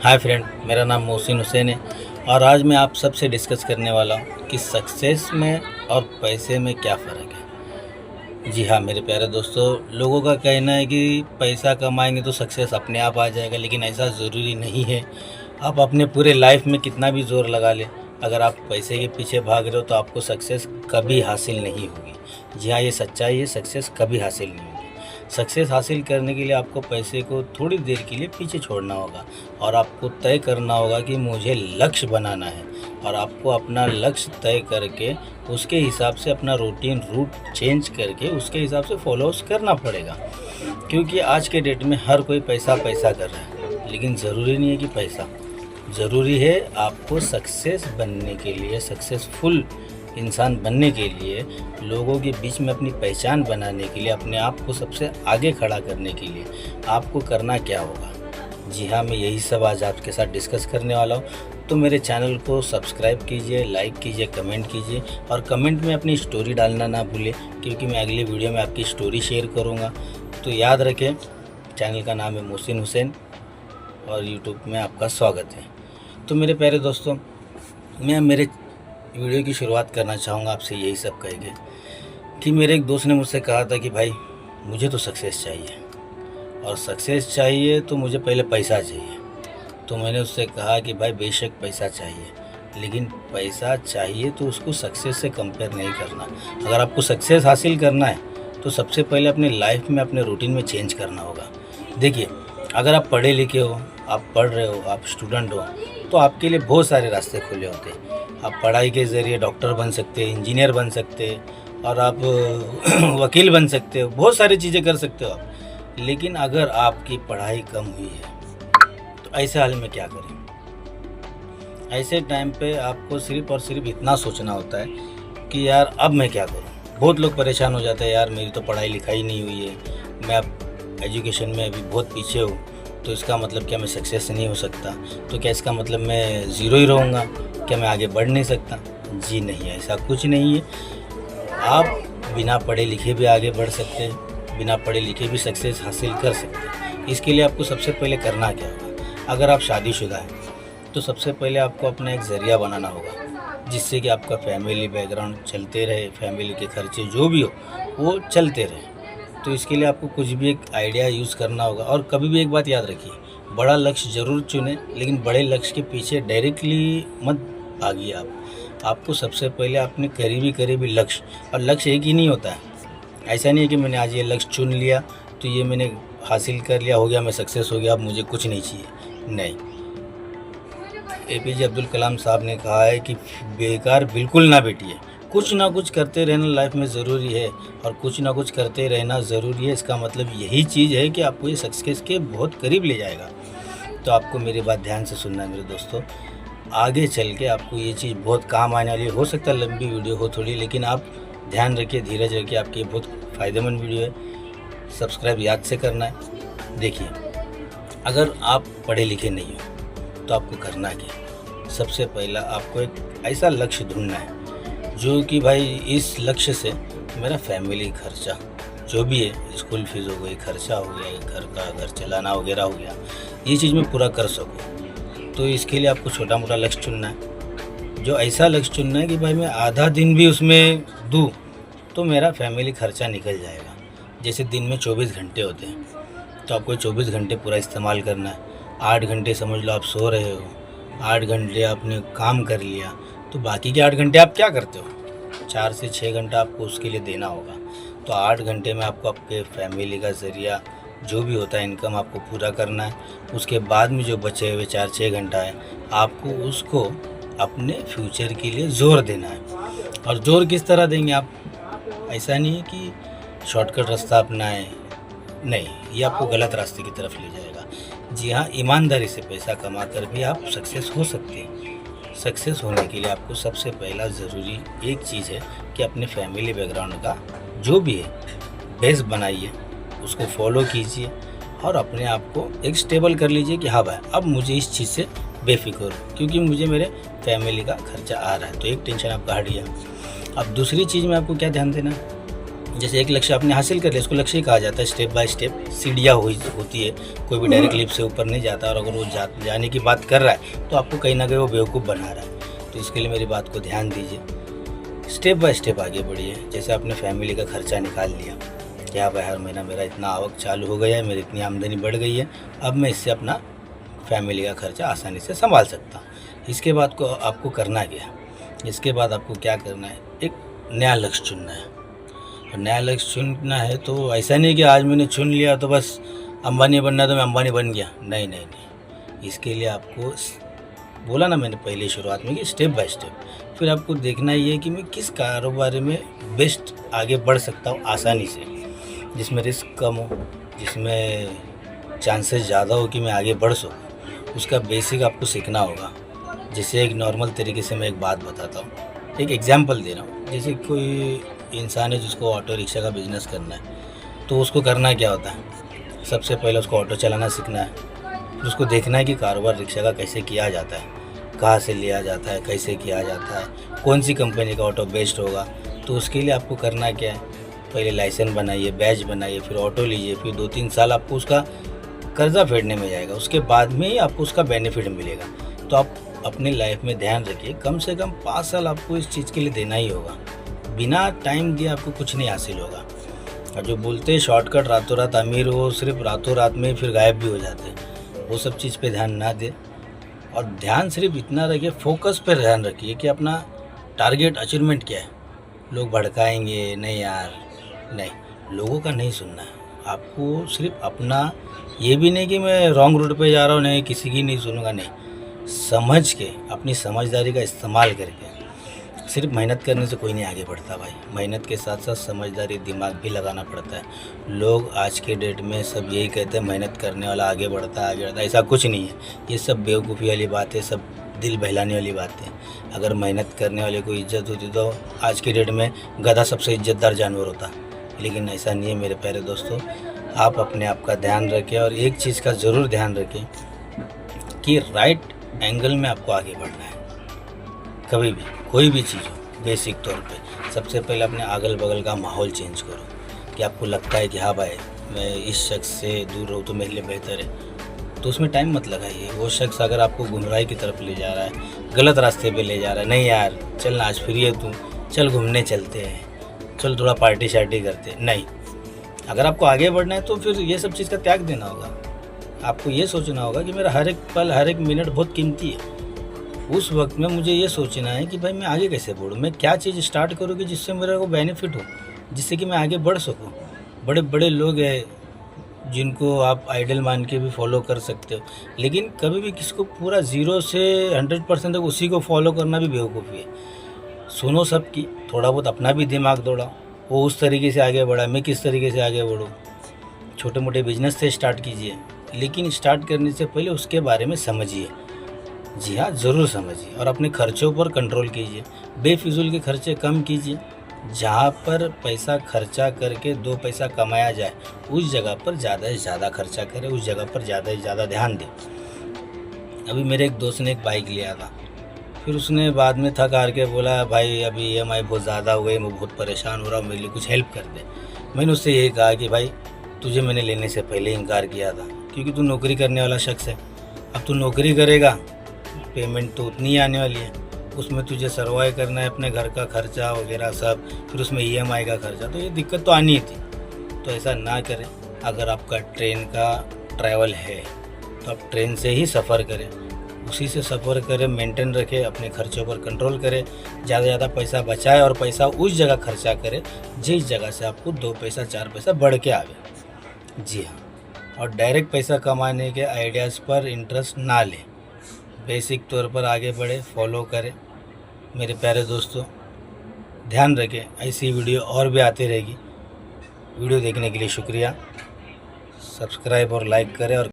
Hi friend, मेरा नाम मोहसिन हुसैन है और आज मैं आप सबसे डिस्कस करने वाला हूँ कि सक्सेस में और पैसे में क्या फ़र्क है। जी हाँ मेरे प्यारे दोस्तों, लोगों का कहना है कि पैसा कमाएंगे तो सक्सेस अपने आप आ जाएगा, लेकिन ऐसा ज़रूरी नहीं है। आप अपने पूरे लाइफ में कितना भी ज़ोर लगा लें, अगर आप पैसे के पीछे भाग रहे हो तो आपको सक्सेस कभी हासिल नहीं होगी। जी हाँ, ये सच्चाई है, सक्सेस कभी हासिल नहीं होगी। सक्सेस हासिल करने के लिए आपको पैसे को थोड़ी देर के लिए पीछे छोड़ना होगा और आपको तय करना होगा कि मुझे लक्ष्य बनाना है, और आपको अपना लक्ष्य तय करके उसके हिसाब से अपना रूटीन रूट चेंज करके उसके हिसाब से फॉलोअर्स करना पड़ेगा। क्योंकि आज के डेट में हर कोई पैसा पैसा कर रहा है, लेकिन ज़रूरी नहीं है कि पैसा ज़रूरी है। आपको सक्सेस बनने के लिए, सक्सेसफुल इंसान बनने के लिए, लोगों के बीच में अपनी पहचान बनाने के लिए, अपने आप को सबसे आगे खड़ा करने के लिए आपको करना क्या होगा। जी हाँ, मैं यही सब आज आपके साथ डिस्कस करने वाला हूँ। तो मेरे चैनल को सब्सक्राइब कीजिए, लाइक कीजिए, कमेंट कीजिए और कमेंट में अपनी स्टोरी डालना ना भूलें, क्योंकि मैं अगली वीडियो में आपकी स्टोरी शेयर करूँगा। तो याद रखें, चैनल का नाम है मोहसिन हुसैन और यूट्यूब में आपका स्वागत है। तो मेरे प्यारे दोस्तों, मैं मेरे वीडियो की शुरुआत करना चाहूँगा आपसे यही सब कह के कि मेरे एक दोस्त ने मुझसे कहा था कि भाई मुझे तो सक्सेस चाहिए, और सक्सेस चाहिए तो मुझे पहले पैसा चाहिए। तो मैंने उससे कहा कि भाई बेशक पैसा चाहिए, लेकिन पैसा चाहिए तो उसको सक्सेस से कंपेयर नहीं करना। अगर आपको सक्सेस हासिल करना है तो सबसे पहले अपने लाइफ में, अपने रूटीन में चेंज करना होगा। देखिए, अगर आप पढ़े लिखे हो, आप पढ़ रहे हो, आप स्टूडेंट हो, तो आपके लिए बहुत सारे रास्ते खुले होते हैं। आप पढ़ाई के ज़रिए डॉक्टर बन सकते हैं, इंजीनियर बन सकते हैं और आप वकील बन सकते हो, बहुत सारी चीज़ें कर सकते हो आप। लेकिन अगर आपकी पढ़ाई कम हुई है तो ऐसे हाल में क्या करें? ऐसे टाइम पे आपको सिर्फ़ और सिर्फ इतना सोचना होता है कि यार अब मैं क्या करूं। बहुत लोग परेशान हो जाते हैं, यार मेरी तो पढ़ाई लिखाई नहीं हुई है, मैं अब एजुकेशन में अभी बहुत पीछे हूँ, तो इसका मतलब क्या मैं सक्सेस नहीं हो सकता? तो क्या इसका मतलब मैं ज़ीरो ही रहूँगा? क्या मैं आगे बढ़ नहीं सकता? जी नहीं, ऐसा कुछ नहीं है। आप बिना पढ़े लिखे भी आगे बढ़ सकते हैं, बिना पढ़े लिखे भी सक्सेस हासिल कर सकते हैं। इसके लिए आपको सबसे पहले करना क्या होगा? अगर आप शादीशुदा हैं तो सबसे पहले आपको अपना एक ज़रिया बनाना होगा, जिससे कि आपका फैमिली बैकग्राउंड चलते रहे, फैमिली के खर्चे जो भी हो वो चलते रहे। तो इसके लिए आपको कुछ भी एक आइडिया यूज़ करना होगा। और कभी भी एक बात याद रखिए, बड़ा लक्ष्य ज़रूर चुनें, लेकिन बड़े लक्ष्य के पीछे डायरेक्टली मत भागिए। आपको सबसे पहले अपने करीबी लक्ष्य, और लक्ष्य एक ही नहीं होता है। ऐसा नहीं है कि मैंने आज ये लक्ष्य चुन लिया तो ये मैंने हासिल कर लिया, हो गया, मैं सक्सेस हो गया, अब मुझे कुछ नहीं चाहिए। नहीं, APJ अब्दुल कलाम साहब ने कहा है कि बेकार बिल्कुल ना बैठिए, कुछ ना कुछ करते रहना लाइफ में ज़रूरी है, और कुछ ना कुछ करते रहना ज़रूरी है। इसका मतलब यही चीज़ है कि आपको ये सक्सेस के बहुत करीब ले जाएगा। तो आपको मेरी बात ध्यान से सुनना है मेरे दोस्तों, आगे चल के आपको ये चीज़ बहुत काम आने वाली है। हो सकता है लंबी वीडियो हो थोड़ी, लेकिन आप ध्यान रखिए, धीरज रखिए, आपकी बहुत फ़ायदेमंद वीडियो है। सब्सक्राइब याद से करना है। देखिए, अगर आप पढ़े लिखे नहीं हो तो आपको करना क्या? सबसे पहला आपको एक ऐसा लक्ष्य ढूंढना है जो कि भाई इस लक्ष्य से मेरा फैमिली खर्चा जो भी है, स्कूल फीस हो गई, खर्चा हो गया, घर का घर चलाना वगैरह हो गया, ये चीज़ मैं पूरा कर सकूँ। तो इसके लिए आपको छोटा मोटा लक्ष्य चुनना है, जो ऐसा लक्ष्य चुनना है कि भाई मैं आधा दिन भी उसमें दूँ तो मेरा फैमिली खर्चा निकल जाएगा। जैसे दिन में 24 घंटे होते हैं, तो आपको 24 घंटे पूरा इस्तेमाल करना है। 8 घंटे समझ लो आप सो रहे हो, 8 घंटे आपने काम कर लिया, तो बाकी के 8 घंटे आप क्या करते हो? 4 से 6 घंटा आपको उसके लिए देना होगा। तो 8 घंटे में आपको आपके फैमिली का ज़रिया जो भी होता है, इनकम आपको पूरा करना है। उसके बाद में जो बचे हुए 4-6 घंटा है, आपको उसको अपने फ्यूचर के लिए ज़ोर देना है। और ज़ोर किस तरह देंगे आप? ऐसा नहीं है कि शॉर्टकट रास्ता अपनाएं, नहीं, ये आपको गलत रास्ते की तरफ ले जाएगा। जी हाँ, ईमानदारी से पैसा कमा कर भी आप सक्सेस हो सकते हैं। सक्सेस होने के लिए आपको सबसे पहला ज़रूरी एक चीज़ है कि अपने फैमिली बैकग्राउंड का जो भी है बेस बनाइए, उसको फॉलो कीजिए और अपने आप को एक स्टेबल कर लीजिए कि हाँ भाई, अब मुझे इस चीज़ से बेफिक्र हो, क्योंकि मुझे मेरे फैमिली का खर्चा आ रहा है। तो एक टेंशन आपका हट गया। अब दूसरी चीज़ में आपको क्या ध्यान देना है? जैसे एक लक्ष्य आपने हासिल कर लिया, इसको लक्ष्य ही कहा जाता है। स्टेप बाय स्टेप सीढ़ियाँ होती है, कोई भी डायरेक्ट लिफ्ट से ऊपर नहीं जाता। और अगर वो जाने की बात कर रहा है तो आपको कहीं ना कहीं वो बेवकूफ़ बना रहा है। तो इसके लिए मेरी बात को ध्यान दीजिए, स्टेप बाय स्टेप आगे बढ़िए। जैसे आपने फैमिली का खर्चा निकाल लिया, क्या भाई हर महीना मेरा इतना आवक चालू हो गया है, मेरी इतनी आमदनी बढ़ गई है, अब मैं इससे अपना फैमिली का खर्चा आसानी से संभाल सकता हूँ। इसके बाद को आपको करना क्या है, इसके बाद आपको क्या करना है, एक नया लक्ष्य चुनना है। और नया लक्ष्य चुनना है तो ऐसा नहीं कि आज मैंने चुन लिया तो बस अंबानी बनना है तो मैं अंबानी बन गया, नहीं नहीं नहीं। इसके लिए आपको बोला ना मैंने पहले शुरुआत में कि स्टेप बाय स्टेप, फिर आपको देखना ये है कि मैं किस कारोबार में बेस्ट आगे बढ़ सकता हूँ आसानी से, जिसमें रिस्क कम हो, जिसमें चांसेस ज़्यादा हो कि मैं आगे बढ़ सकूँ। उसका बेसिक आपको सीखना होगा। जैसे एक नॉर्मल तरीके से मैं एक बात बताता हूँ, एक एग्जांपल दे रहा हूँ। जैसे कोई इंसान है जिसको ऑटो रिक्शा का बिज़नेस करना है, तो उसको करना क्या होता है, सबसे पहले उसको ऑटो चलाना सीखना है। फिर उसको देखना है कि कारोबार रिक्शा का कैसे किया जाता है, कहाँ से लिया जाता है, कैसे किया जाता है, कौन सी कंपनी का ऑटो बेस्ट होगा। तो उसके लिए आपको करना क्या है, पहले लाइसेंस बनाइए, बैच बनाइए, फिर ऑटो लीजिए, फिर 2-3 साल आपको उसका कर्जा फेडने में जाएगा, उसके बाद में ही आपको उसका बेनिफिट मिलेगा। तो आप अपनी लाइफ में ध्यान रखिए, कम से कम 5 साल आपको इस चीज़ के लिए देना ही होगा। बिना टाइम दिए आपको कुछ नहीं हासिल होगा। और जो बोलते हैं शॉर्टकट रातों रात अमीर हो, सिर्फ रातों रात में फिर गायब भी हो जाते हैं। वो सब चीज़ पे ध्यान ना दे, और ध्यान सिर्फ इतना रखिए, फोकस पर ध्यान रखिए कि अपना टारगेट अचीवमेंट क्या है। लोग भड़काएंगे, नहीं यार नहीं, लोगों का नहीं सुनना है आपको। सिर्फ अपना, ये भी नहीं कि मैं रॉन्ग रूट पे जा रहा हूँ, नहीं किसी की नहीं सुनूंगा, नहीं, समझ के अपनी समझदारी का इस्तेमाल करके। सिर्फ मेहनत करने से कोई नहीं आगे बढ़ता भाई, मेहनत के साथ साथ समझदारी, दिमाग भी लगाना पड़ता है। लोग आज के डेट में सब यही कहते हैं मेहनत करने वाला आगे बढ़ता है, आगे बढ़ता है। ऐसा कुछ नहीं है, ये सब बेवकूफ़ी वाली बात है, सब दिल बहलाने वाली बात है। अगर मेहनत करने वाले को इज्जत होती तो आज के डेट में गधा सबसे इज्जतदार जानवर होता, लेकिन ऐसा नहीं है मेरे प्यारे दोस्तों। आप अपने आप का ध्यान रखें, और एक चीज़ का ज़रूर ध्यान रखें कि राइट एंगल में आपको आगे बढ़ना है। कभी भी कोई भी चीज़ हो, बेसिक तौर पे सबसे पहले अपने अगल बगल का माहौल चेंज करो, कि आपको लगता है कि हाँ भाई मैं इस शख्स से दूर रहूँ तो मेरे लिए बेहतर है, तो उसमें टाइम मत लगाइए। वो शख्स अगर आपको गुमराही की तरफ ले जा रहा है, गलत रास्ते पे ले जा रहा है, नहीं यार चल ना आज फ्री है तू, चल घूमने चलते हैं, चल थोड़ा पार्टी शार्टी करते हैं, नहीं। अगर आपको आगे बढ़ना है तो फिर ये सब चीज़ का त्याग देना होगा। आपको ये सोचना होगा कि मेरा हर एक पल, हर एक मिनट बहुत कीमती है। उस वक्त में मुझे ये सोचना है कि भाई मैं आगे कैसे बढ़ूँ, मैं क्या चीज़ स्टार्ट करूँ कि जिससे मेरे को बेनिफिट हो, जिससे कि मैं आगे बढ़ सकूँ। बड़े बड़े लोग हैं जिनको आप आइडल मान के भी फॉलो कर सकते हो, लेकिन कभी भी किसको पूरा 0 से 100% तक उसी को फॉलो करना भी बेवकूफ़ी है। सुनो सबकी, थोड़ा बहुत अपना भी दिमाग दौड़ाओ। वो उस तरीके से आगे बढ़ा, मैं किस तरीके से आगे बढ़ूँ। छोटे मोटे बिजनेस से स्टार्ट कीजिए, लेकिन स्टार्ट करने से पहले उसके बारे में समझिए। जी हाँ, ज़रूर समझिए, और अपने खर्चों पर कंट्रोल कीजिए। बेफिजूल के खर्चे कम कीजिए। जहाँ पर पैसा खर्चा करके 2 पैसा कमाया जाए, उस जगह पर ज़्यादा से ज़्यादा खर्चा करें, उस जगह पर ज़्यादा से ज़्यादा ध्यान दें। अभी मेरे एक दोस्त ने एक बाइक लिया था, फिर उसने बाद में थक हार के बोला भाई अभी EMI बहुत ज़्यादा हो गई, मैं बहुत परेशान हो रहा हूँ, मेरे लिए कुछ हेल्प कर दे। मैंने उससे यही कहा कि भाई तुझे मैंने लेने से पहले इनकार किया था, क्योंकि तू नौकरी करने वाला शख्स है। अब तू नौकरी करेगा, पेमेंट तो उतनी ही आने वाली है, उसमें तुझे सर्वाइव करना है, अपने घर का खर्चा वगैरह सब, फिर उसमें EMI का खर्चा, तो ये दिक्कत तो आनी ही थी। तो ऐसा ना करें। अगर आपका ट्रेन का ट्रैवल है तो आप ट्रेन से ही सफ़र करें, उसी से सफ़र करें, मेंटेन रखें, अपने खर्चों पर कंट्रोल करें, ज़्यादा ज़्यादा पैसा बचाएं और पैसा उस जगह खर्चा करें जिस जगह से आपको 2 पैसा 4 पैसा बढ़ के आवे। जी हाँ, और डायरेक्ट पैसा कमाने के आइडियाज़ पर इंटरेस्ट ना लें, बेसिक तौर पर आगे बढ़े, फॉलो करें। मेरे प्यारे दोस्तों, ध्यान रखें, ऐसी वीडियो और भी आती रहेगी। वीडियो देखने के लिए शुक्रिया। सब्सक्राइब और लाइक करें और